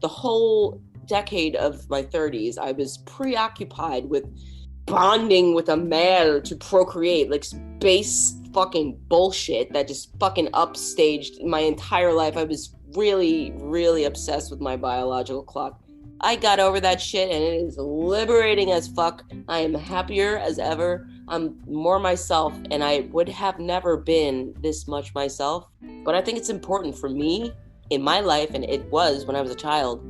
the whole decade of my 30s, I was preoccupied with bonding with a male to procreate, like space fucking bullshit that just fucking upstaged my entire life. I was really, really obsessed with my biological clock. I got over that shit, and it is liberating as fuck. I am happier as ever. I'm more myself, and I would have never been this much myself. But I think it's important for me in my life, and it was when I was a child,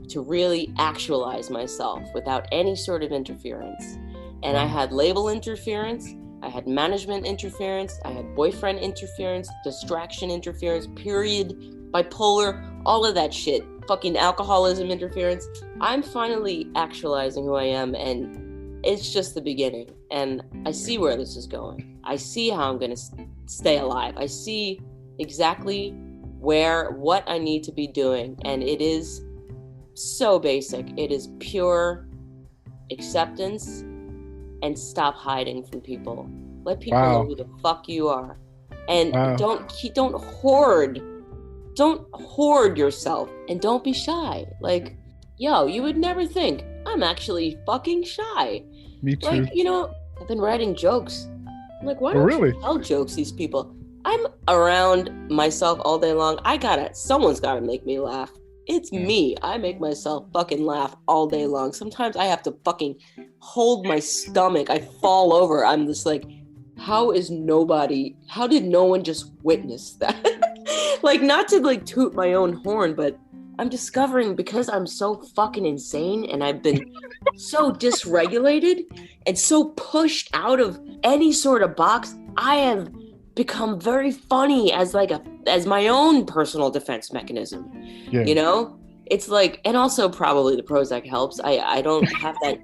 to really actualize myself without any sort of interference. And I had label interference, I had management interference, I had boyfriend interference, distraction interference, period, bipolar, all of that shit, fucking alcoholism interference. I'm finally actualizing who I am, and it's just the beginning. And I see where this is going. I see how I'm going to stay alive. I see exactly what I need to be doing. And it is so basic. It is pure acceptance and stop hiding from people. Let people know who the fuck you are. And don't hoard yourself, and don't be shy. Like, yo, you would never think I'm actually fucking shy. Me too. Like, you know, I've been writing jokes. I'm like, why don't you tell jokes, these people? I'm around myself all day long. Someone's gotta make me laugh. It's me. I make myself fucking laugh all day long. Sometimes I have to fucking hold my stomach. I fall over. I'm just like, how did no one just witness that? Like, not to like toot my own horn, but I'm discovering, because I'm so fucking insane and I've been so dysregulated and so pushed out of any sort of box, I have become very funny as my own personal defense mechanism. Yeah. You know, it's like, and also probably the Prozac helps. I don't have that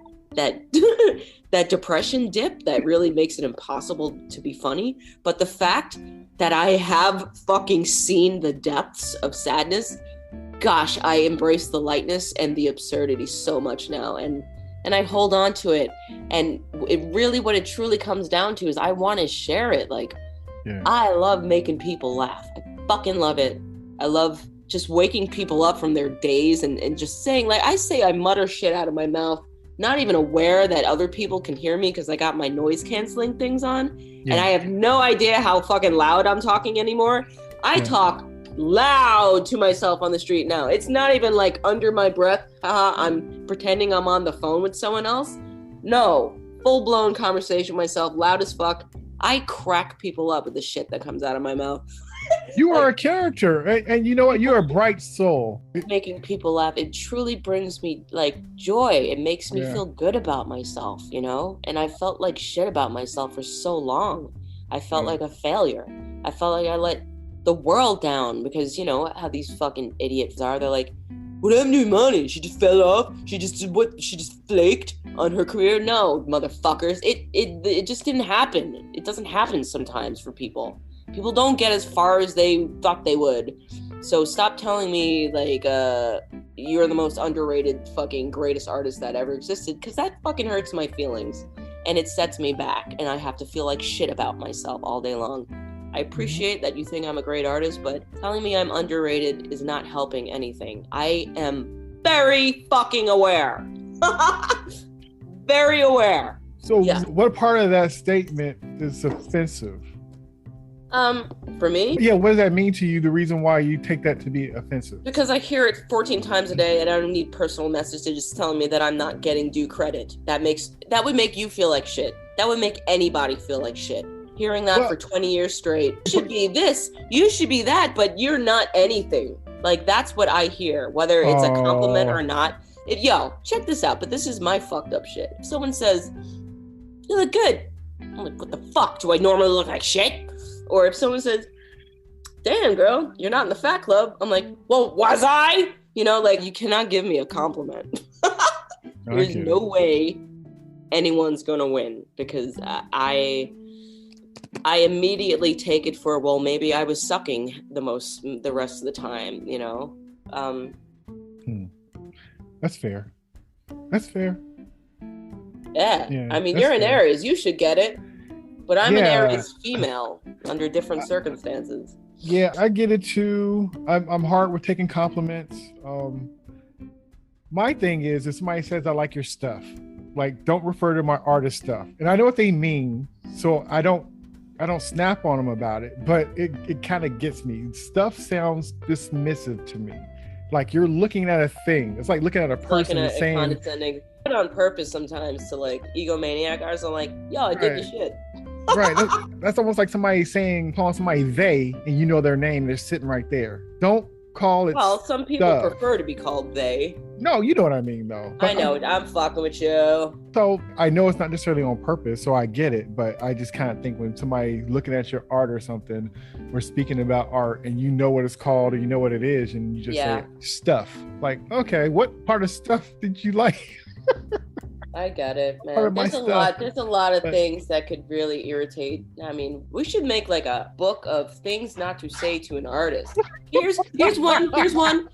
that depression dip that really makes it impossible to be funny. But the fact that I have fucking seen the depths of sadness, gosh, I embrace the lightness and the absurdity so much now. And I hold on to it. And what it truly comes down to is I want to share it. Like, I love making people laugh. I fucking love it. I love just waking people up from their days and just saying, like, I mutter shit out of my mouth, not even aware that other people can hear me because I got my noise canceling things on. Yeah. And I have no idea how fucking loud I'm talking anymore. I talk loud to myself on the street now. It's not even like under my breath, I'm pretending I'm on the phone with someone else. No, full-blown conversation with myself, loud as fuck. I crack people up with the shit that comes out of my mouth. You are a character, and you know what? You're a bright soul. Making people laugh, it truly brings me like joy. It makes me feel good about myself, you know? And I felt like shit about myself for so long. I felt like a failure. I felt like I let the world down because, you know, how these fucking idiots are. They're like, what happened to Imani? She just fell off? She just flaked on her career? No, motherfuckers. It just didn't happen. It doesn't happen sometimes for people. People don't get as far as they thought they would. So stop telling me, like, you're the most underrated fucking greatest artist that ever existed, because that fucking hurts my feelings. And it sets me back, and I have to feel like shit about myself all day long. I appreciate that you think I'm a great artist, but telling me I'm underrated is not helping anything. I am very fucking aware. Very aware. So what part of that statement is offensive? For me? Yeah, what does that mean to you? The reason why you take that to be offensive? Because I hear it 14 times a day, and I don't need personal messages telling me that I'm not getting due credit. That would make you feel like shit. That would make anybody feel like shit. Hearing that for 20 years straight. You should be this, you should be that, but you're not anything. Like, that's what I hear, whether it's a compliment or not. Yo, check this out, but this is my fucked up shit. If someone says, you look good, I'm like, what the fuck? Do I normally look like shit? Or if someone says, damn, girl, you're not in the fat club. I'm like, well, was I? You know, like, you cannot give me a compliment. There's no way anyone's going to win, because I immediately take it for, well, maybe I was sucking the rest of the time, you know? That's fair. That's fair. Yeah. I mean, you're in Aries. You should get it. But I'm an Aries female under different circumstances. Yeah, I get it too. I'm hard with taking compliments. My thing is, if somebody says I like your stuff, like don't refer to my artist stuff. And I know what they mean, so I don't snap on them about it, but it kind of gets me. Stuff sounds dismissive to me. Like you're looking at a thing. It's like looking at a person and saying condescending. Put on purpose sometimes to like egomaniac artists. I'm like, yo, I did the shit. Right. That's almost like somebody calling somebody they, and you know their name. They're sitting right there. Don't call it. Well, some people prefer to be called they. No, you know what I mean, though. But I know it. I'm fucking with you. So I know it's not necessarily on purpose, so I get it. But I just kind of think when somebody looking at your art or something, we're speaking about art, and you know what it's called or you know what it is, and you just say stuff. Like, okay, what part of stuff did you like? I get it, man. There's a lot of things that could really irritate. I mean, we should make like a book of things not to say to an artist. Here's one.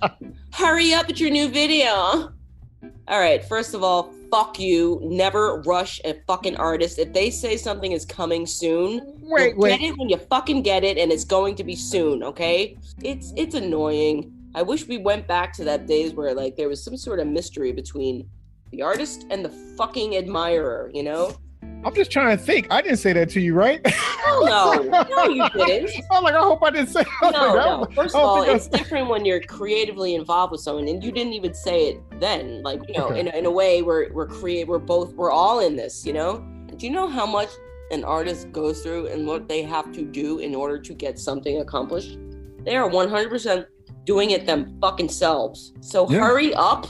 Hurry up with your new video. All right, first of all, fuck you. Never rush a fucking artist. If they say something is coming soon, wait. Get it when you fucking get it, and it's going to be soon, okay? It's annoying. I wish we went back to that days where like there was some sort of mystery between the artist and the fucking admirer, you know? I'm just trying to think. I didn't say that to you, right? No, you didn't. I'm like, I hope I didn't say that. No. First of all, it's different when you're creatively involved with someone, and you didn't even say it then. Like, you know, in a way, we're all in this, you know? Do you know how much an artist goes through and what they have to do in order to get something accomplished? They are 100% doing it them fucking selves. So hurry up.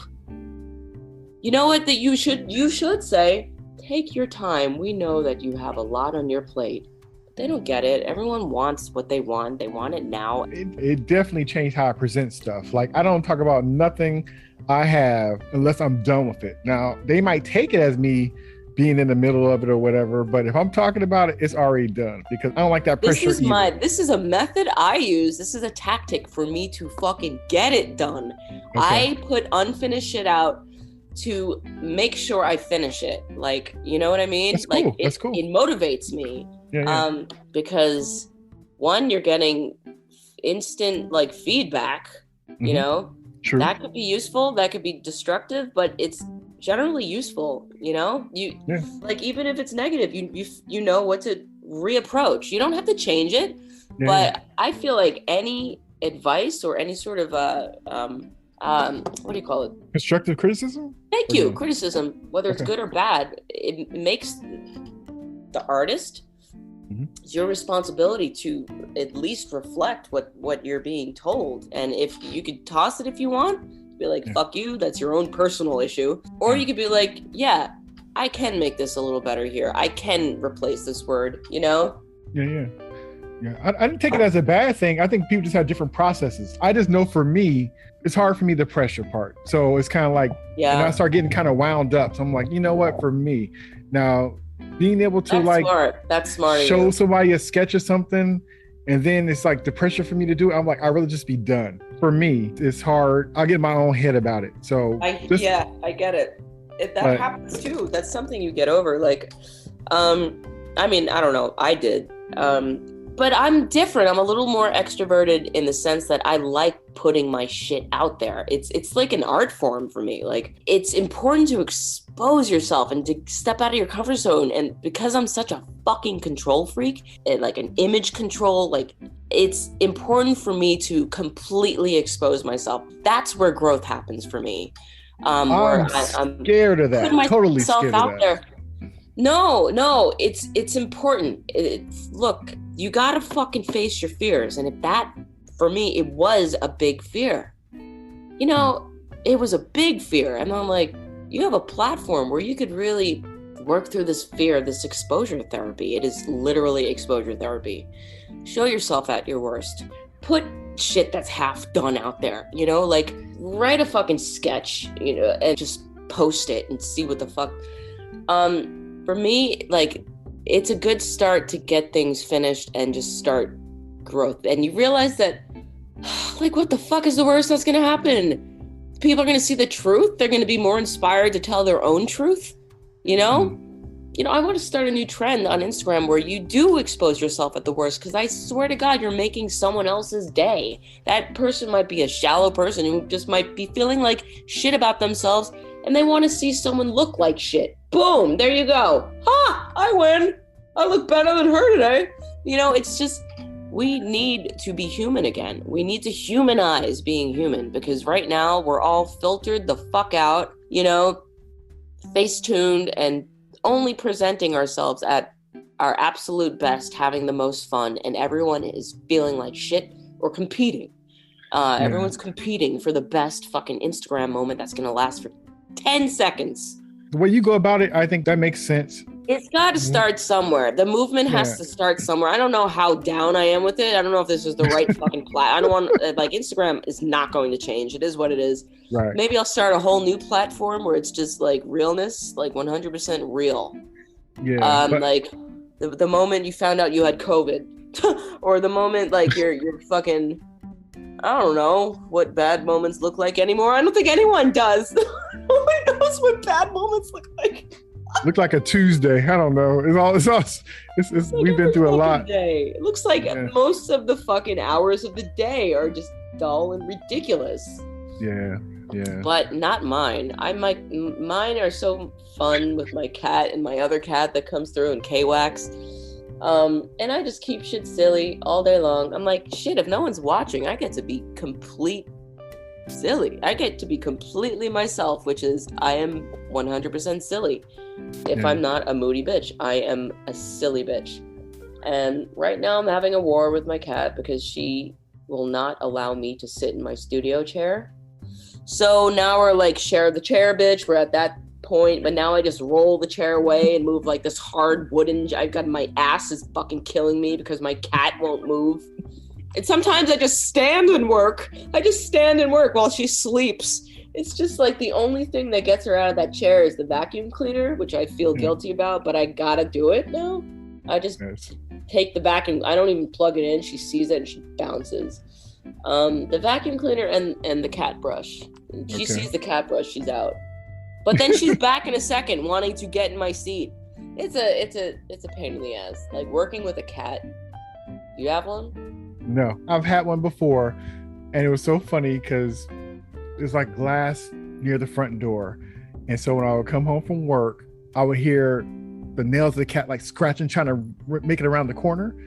You know what that you should say? Take your time. We know that you have a lot on your plate. But they don't get it. Everyone wants what they want. They want it now. It definitely changed how I present stuff. Like I don't talk about nothing I have unless I'm done with it. Now, they might take it as me being in the middle of it or whatever, but if I'm talking about it, it's already done because I don't like that pressure. This is a method I use. This is a tactic for me to fucking get it done. Okay. I put unfinished shit out to make sure I finish it. Like, you know what I mean? That's cool. Like That's cool. It motivates me. Yeah. Because one, you're getting instant like feedback, you know? True. That could be useful, that could be destructive, but it's generally useful, you know? Like even if it's negative, you know what to reapproach. You don't have to change it. But I feel like any advice or any sort of what do you call it? Constructive criticism? Thank you. Criticism, whether it's good or bad, it makes the artist, it's your responsibility to at least reflect what you're being told. And if you could toss it if you want, be like, fuck you, that's your own personal issue. Or you could be like, yeah, I can make this a little better here. I can replace this word, you know? Yeah. I didn't take it as a bad thing. I think people just have different processes. I just know for me, it's hard for me, the pressure part. So it's kind of like, and I start getting kind of wound up. So I'm like, you know what, for me now, being able to that's smart. Show somebody a sketch or something. And then it's like the pressure for me to do it. I'm like, I'd rather just be done. For me, it's hard. I'll get in my own head about it. So I get it. If that happens too, that's something you get over. Like, I mean, I don't know. I did. But I'm different. I'm a little more extroverted in the sense that I like putting my shit out there. It's like an art form for me. Like it's important to expose yourself and to step out of your comfort zone. And because I'm such a fucking control freak and like an image control, like it's important for me to completely expose myself. That's where growth happens for me. I'm scared of that. Totally scared of that. There. No, it's important. Look, you gotta fucking face your fears. And if that, for me, it was a big fear. You know, it was a big fear. And I'm like, you have a platform where you could really work through this fear, this exposure therapy. It is literally exposure therapy. Show yourself at your worst. Put shit that's half done out there, you know, like write a fucking sketch, you know, and just post it and see what the fuck. For me, like, it's a good start to get things finished and just start growth. And you realize that, like, what the fuck is the worst that's going to happen? People are going to see the truth. They're going to be more inspired to tell their own truth, you know? I want to start a new trend on Instagram where you do expose yourself at the worst, because I swear to God, you're making someone else's day. That person might be a shallow person who just might be feeling like shit about themselves, and they want to see someone look like shit. Boom, there you go. I win. I look better than her today. It's just, we need to be human again. We need to humanize being human, because right now we're all filtered the fuck out, face-tuned, and only presenting ourselves at our absolute best, having the most fun, and everyone is feeling like shit or competing. Everyone's competing for the best fucking Instagram moment that's going to last for 10 seconds. The way you go about it, I think that makes sense. It's got to start somewhere. The movement has to start somewhere. I don't know how down I am with it. I don't know if this is the right fucking I don't want, Instagram is not going to change. It is what it is. Right. Maybe I'll start a whole new platform where it's just like realness, like 100% real. Yeah. Like the moment you found out you had COVID, or the moment like you're fucking, I don't know what bad moments look like anymore. I don't think anyone does. Nobody knows what bad moments look like. Look like a Tuesday. I don't know. It's like we've been through a lot. Day. It looks like most of the fucking hours of the day are just dull and ridiculous. Yeah. But not mine. Mine are so fun with my cat and my other cat that comes through and K-Wax. And I just keep shit silly all day long. I'm like, shit, if no one's watching, I get to be complete silly. I get to be completely myself, which is I am 100% silly. If I'm not a moody bitch, I am a silly bitch. And right now I'm having a war with my cat because she will not allow me to sit in my studio chair. So now we're like, share the chair, bitch. We're at that point, but now I just roll the chair away and move like this hard wooden. I got my ass is fucking killing me because my cat won't move. And sometimes I just stand and work. While she sleeps. It's just like the only thing that gets her out of that chair is the vacuum cleaner, which I feel guilty about, but I gotta do it now. I just take the vacuum. I don't even plug it in. She sees it and she bounces. The vacuum cleaner and the cat brush. She sees the cat brush, she's out. But then she's back in a second, wanting to get in my seat. It's a pain in the ass. Like working with a cat. You have one? No, I've had one before, and it was so funny because there's like glass near the front door, and so when I would come home from work, I would hear the nails of the cat like scratching, trying to make it around the corner,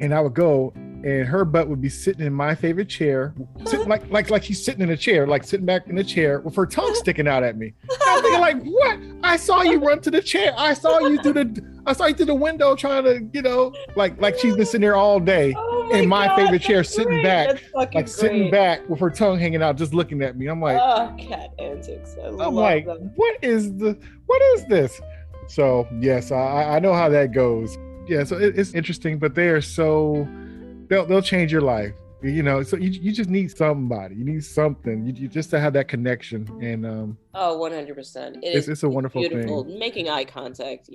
and I would go, and her butt would be sitting in my favorite chair, sitting like she's sitting in a chair, like sitting back in the chair with her tongue sticking out at me. I'm thinking like, what? I saw you run to the chair. I saw you through the window trying to, like she's been sitting there all day in my favorite chair, sitting back with her tongue hanging out, just looking at me. I'm like, cat antics. I'm like, what is this? So yes, I know how that goes. Yeah, so it's interesting, but they are so they'll change your life. So you just need somebody. You need something. You just to have that connection. And 100%. It's a wonderful beautiful thing. Making eye contact,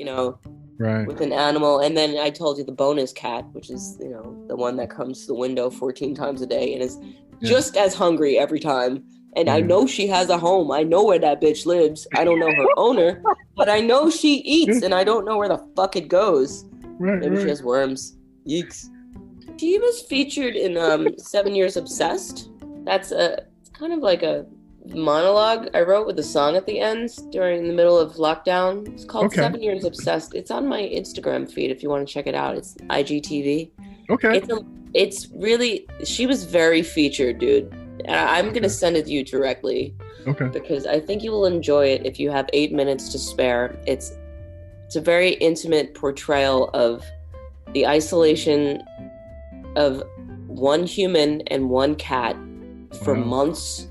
right, with an animal. And then I told you the bonus cat, which is the one that comes to the window 14 times a day and is just as hungry every time. And I know she has a home. I know where that bitch lives. I don't know her owner, but I know she eats, and I don't know where the fuck it goes. Maybe she has worms. Yeeks. She was featured in 7 Years Obsessed. It's kind of like a monologue I wrote with a song at the end during the middle of lockdown. It's called 7 Years Obsessed. It's on my Instagram feed if you want to check it out. It's IGTV. Okay. It's really, she was very featured, dude. I'm going to send it to you directly. Okay. Because I think you will enjoy it if you have 8 minutes to spare. It's a very intimate portrayal of the isolation of one human and one cat for months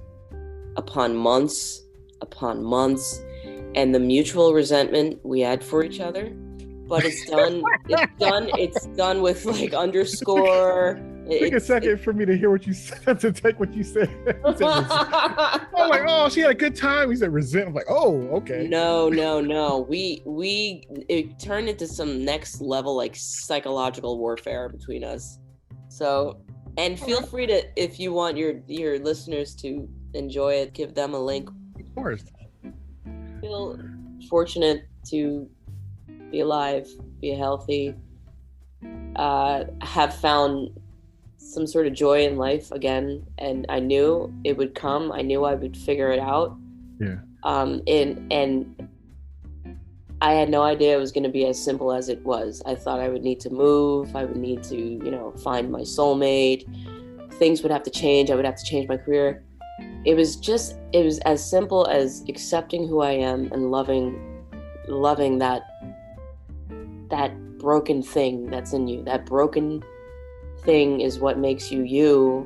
upon months upon months, and the mutual resentment we had for each other. But it's done with like underscore. Take a second for me to hear what you said, to take what you said. I'm like, oh, she had a good time. He said resent. I'm like, oh, okay. No. It turned into some next level like psychological warfare between us. So, and feel free to, if you want your listeners to enjoy it, give them a link. Of course. Feel fortunate to be alive, be healthy, have found some sort of joy in life again. And I knew it would come. I knew I would figure it out. Yeah. And I had no idea it was going to be as simple as it was. I thought I would need to move. I would need to, you know, find my soulmate. Things would have to change. I would have to change my career. It was as simple as accepting who I am and loving that broken thing that's in you. That broken thing is what makes you you.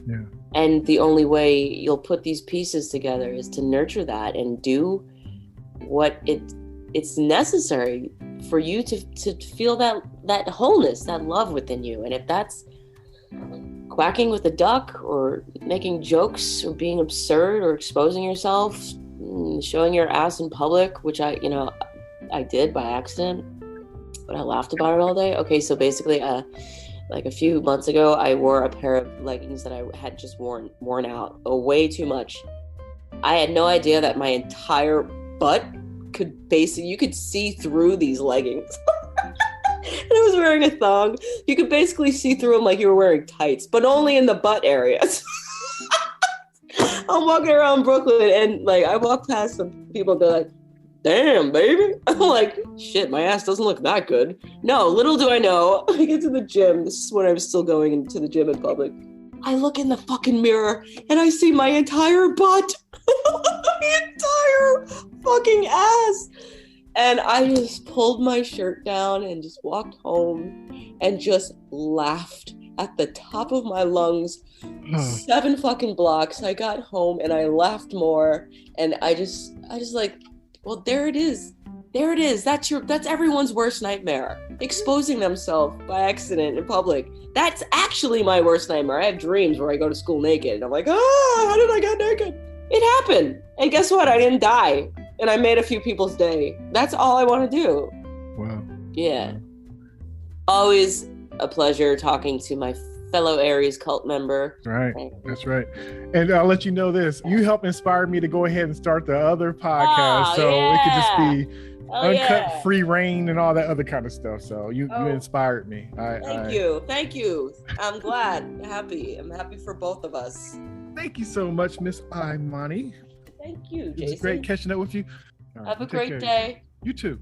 Yeah. And the only way you'll put these pieces together is to nurture that and do what it's necessary for you to feel that wholeness, that love within you. And if that's quacking with a duck or making jokes or being absurd or exposing yourself, showing your ass in public, which I did by accident, but I laughed about it all day. Okay, so basically, like a few months ago, I wore a pair of leggings that I had just worn out way too much. I had no idea that my entire butt you could see through these leggings. And I was wearing a thong. You could basically see through them like you were wearing tights, but only in the butt areas. I'm walking around Brooklyn and like I walk past some people, they're like, damn, baby. I'm like, shit, my ass doesn't look that good. No, little do I know, I get to the gym. This is when I was still going into the gym in public. I look in the fucking mirror and I see my entire butt. My entire fucking ass. And I just pulled my shirt down and just walked home and just laughed at the top of my lungs. 7 fucking blocks. I got home and I laughed more. And I just like, well, there it is. There it is. That's everyone's worst nightmare. Exposing themselves by accident in public. That's actually my worst nightmare. I have dreams where I go to school naked. And I'm like, how did I get naked? It happened. And guess what? I didn't die. And I made a few people's day. That's all I want to do. Wow. Yeah. Always a pleasure talking to my fellow Aries cult member. Right. That's right. And I'll let you know this. You helped inspire me to go ahead and start the other podcast. It could just be uncut, free reign and all that other kind of stuff. So you inspired me. Thank you. I'm glad. I'm happy for both of us. Thank you so much, Miss Imani. Thank you, Jason. It was great catching up with you. Have a great day. You too.